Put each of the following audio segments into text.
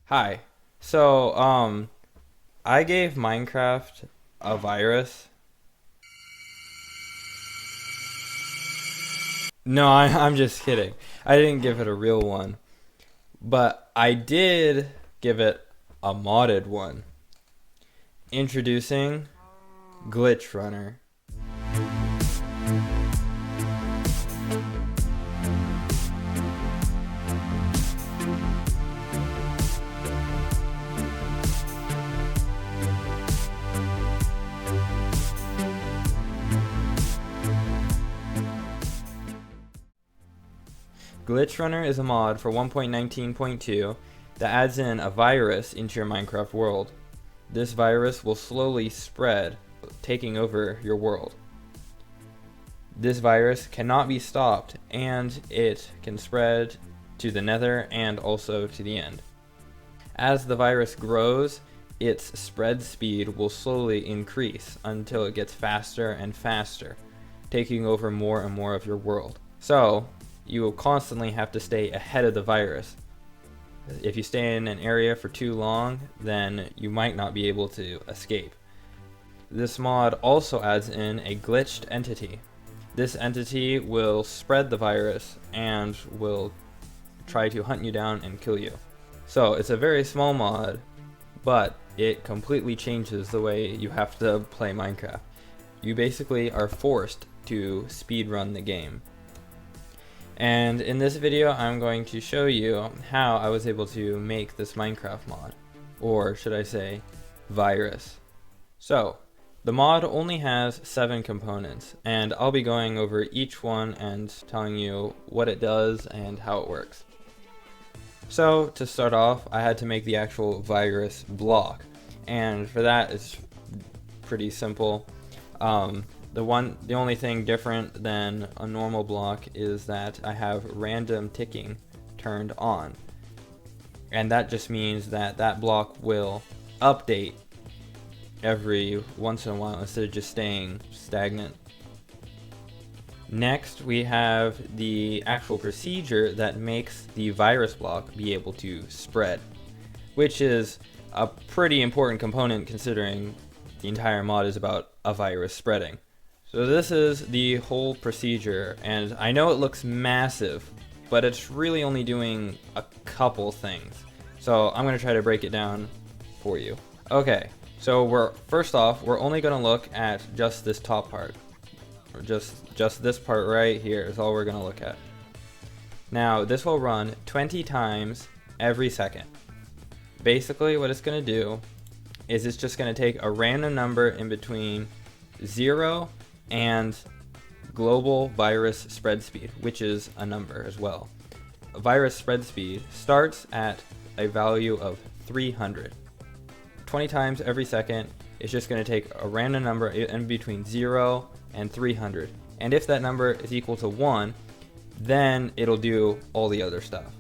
Hi. I gave Minecraft a virus. No, I'm just kidding. I didn't give it a real one, but I did give it a modded one. Introducing Glitch Runner. Glitch Runner is a mod for 1.19.2 that adds in a virus into your Minecraft world. This virus will slowly spread, taking over your world. This virus cannot be stopped, and it can spread to the nether and also to the end. As the virus grows, its spread speed will slowly increase until it gets faster and faster, taking over more and more of your world. So, you will constantly have to stay ahead of the virus. If you stay in an area for too long, then you might not be able to escape. This mod also adds in a glitched entity. This entity will spread the virus and will try to hunt you down and kill you. So it's a very small mod, but it completely changes the way you have to play Minecraft. You basically are forced to speedrun the game. And in this video, I'm going to show you how I was able to make this Minecraft mod, or should I say, virus. So, the mod only has 7 components, and I'll be going over each one and telling you what it does and how it works. So, to start off, I had to make the actual virus block, and for that, it's pretty simple. The only thing different than a normal block is that I have random ticking turned on. And that just means that that block will update every once in a while instead of just staying stagnant. Next, we have the actual procedure that makes the virus block be able to spread, which is a pretty important component considering the entire mod is about a virus spreading. So this is the whole procedure, and I know it looks massive, but it's really only doing a couple things. So I'm going to try to break it down for you. Okay, so first off, we're only going to look at just this top part. Or just this part right here is all we're going to look at. Now, this will run 20 times every second. Basically, what it's going to do is it's just going to take a random number in between 0 and global virus spread speed, which is a number as well. A virus spread speed starts at a value of 300. 20 times every second, it's just going to take a random number in between 0 and 300. And if that number is equal to 1, then it'll do all the other stuff.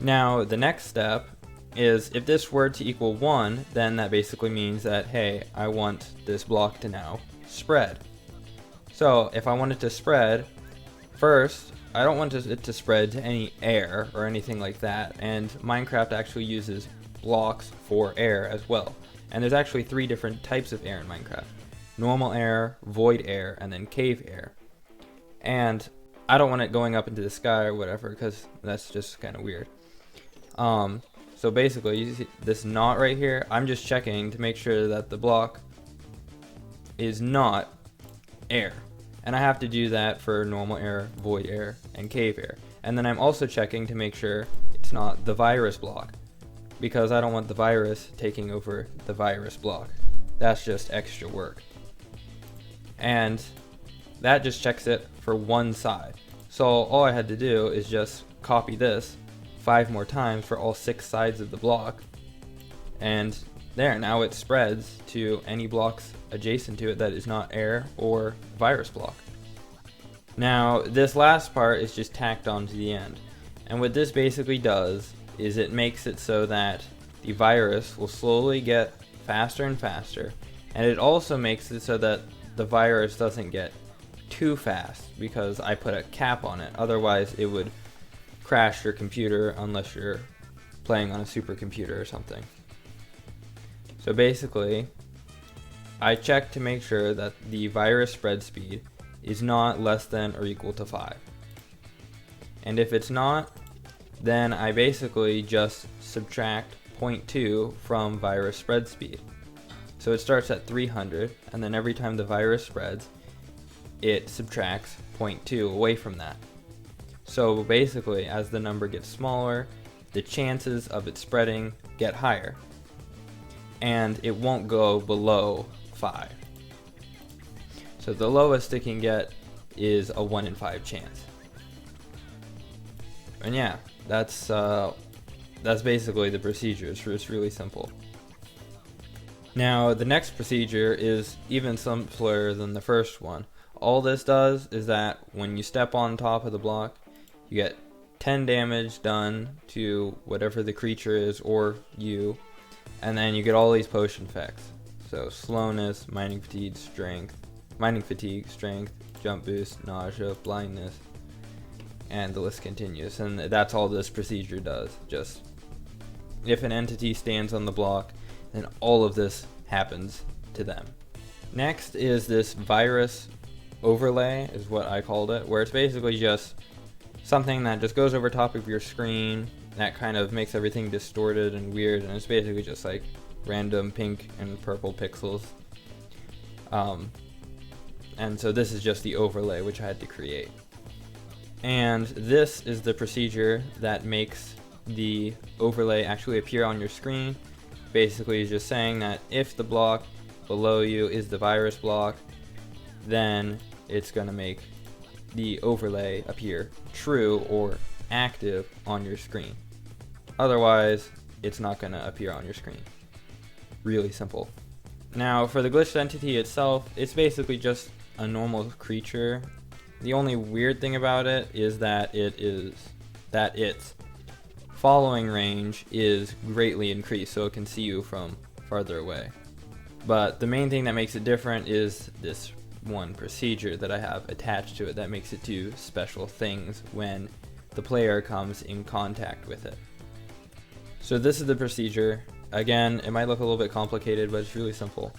Now, the next step is if this were to equal 1, then that basically means that, hey, I want this block to now spread. So if I want it to spread, first, I don't want it to spread to any air or anything like that, and Minecraft actually uses blocks for air as well. And there's actually 3 different types of air in Minecraft. Normal air, void air, and then cave air. And I don't want it going up into the sky or whatever, because that's just kind of weird. So basically, you see this knot right here, I'm just checking to make sure that the block is not air. And I have to do that for normal air, void air, and cave air. And then I'm also checking to make sure it's not the virus block, because I don't want the virus taking over the virus block. That's just extra work. And that just checks it for one side. So all I had to do is just copy this 5 more times for all 6 sides of the block, and there, now it spreads to any blocks adjacent to it that is not air or virus block. Now, this last part is just tacked on to the end. And what this basically does is it makes it so that the virus will slowly get faster and faster. And it also makes it so that the virus doesn't get too fast because I put a cap on it. Otherwise, it would crash your computer unless you're playing on a supercomputer or something. So basically, I check to make sure that the virus spread speed is not less than or equal to 5. And if it's not, then I basically just subtract 0.2 from virus spread speed. So it starts at 300, and then every time the virus spreads, it subtracts 0.2 away from that. So basically, as the number gets smaller, the chances of it spreading get higher, and it won't go below 5. So the lowest it can get is a 1 in 5 chance. And yeah, that's basically the procedure. It's really simple. Now the next procedure is even simpler than the first one. All this does is that when you step on top of the block, you get 10 damage done to whatever the creature is or you, and then you get all these potion effects. So slowness, mining fatigue, strength, jump boost, nausea, blindness, and the list continues. And that's all this procedure does. Just if an entity stands on the block, then all of this happens to them. Next is this virus overlay, is what I called it, where it's basically just something that just goes over top of your screen that kind of makes everything distorted and weird, and it's basically just like random pink and purple pixels. And so this is just the overlay which I had to create. And this is the procedure that makes the overlay actually appear on your screen. Basically it's just saying that if the block below you is the virus block, then it's going to make the overlay appear true or active on your screen. Otherwise, it's not going to appear on your screen. Really simple. Now, for the glitched entity itself, it's basically just a normal creature. The only weird thing about it is that its following range is greatly increased, so it can see you from farther away. But the main thing that makes it different is this one procedure that I have attached to it that makes it do special things when the player comes in contact with it. So this is the procedure. Again, it might look a little bit complicated, but it's really simple.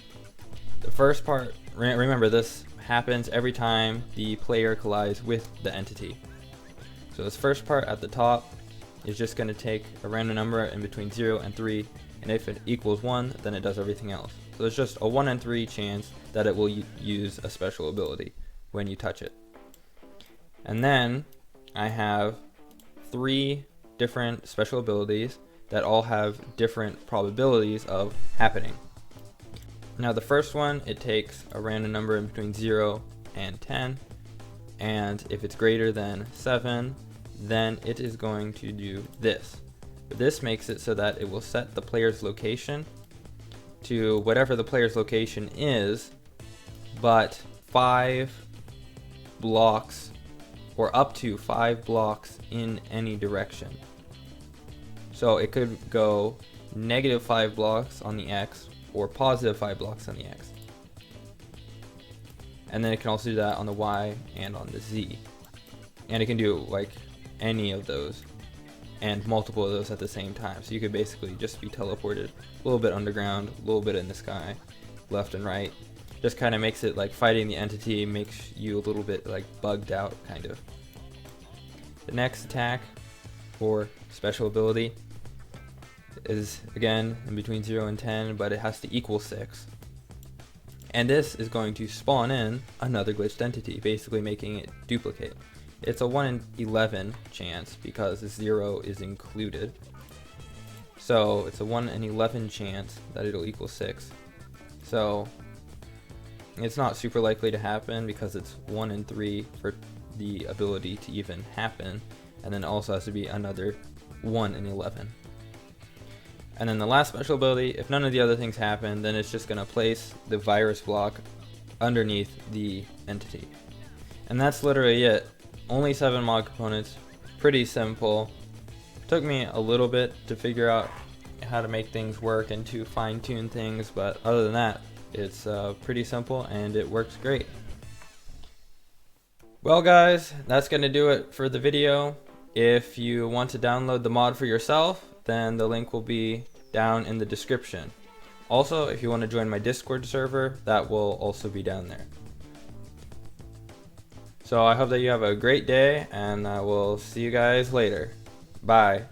The first part, remember this happens every time the player collides with the entity. So this first part at the top is just going to take a random number in between 0 and 3, and if it equals 1, then it does everything else. So there's just a 1 in 3 chance that it will use a special ability when you touch it. And then I have 3 different special abilities that all have different probabilities of happening. Now the first one, it takes a random number in between 0 and 10, and if it's greater than 7, then it is going to do this. But this makes it so that it will set the player's location to whatever the player's location is, but 5 blocks or up to 5 blocks in any direction. So it could go negative 5 blocks on the X or positive 5 blocks on the X. And then it can also do that on the Y and on the Z. And it can do like any of those and multiple of those at the same time. So you could basically just be teleported a little bit underground, a little bit in the sky, left and right. Just kind of makes it like fighting the entity, makes you a little bit like bugged out kind of. The next attack or special ability is again in between 0 and 10, but it has to equal 6. And this is going to spawn in another glitched entity, basically making it duplicate. It's a 1 in 11 chance because 0 is included. So it's a 1 in 11 chance that it'll equal 6. So it's not super likely to happen because it's 1 in 3 for the ability to even happen. And then it also has to be another 1 in 11. And then the last special ability, if none of the other things happen, then it's just going to place the virus block underneath the entity. And that's literally it. Only 7 mod components, pretty simple. Took me a little bit to figure out how to make things work and to fine tune things, but other than that, it's pretty simple and it works great. Well guys, that's going to do it for the video. If you want to download the mod for yourself, then the link will be down in the description. Also, if you want to join my Discord server, that will also be down there. So I hope that you have a great day, and I will see you guys later. Bye.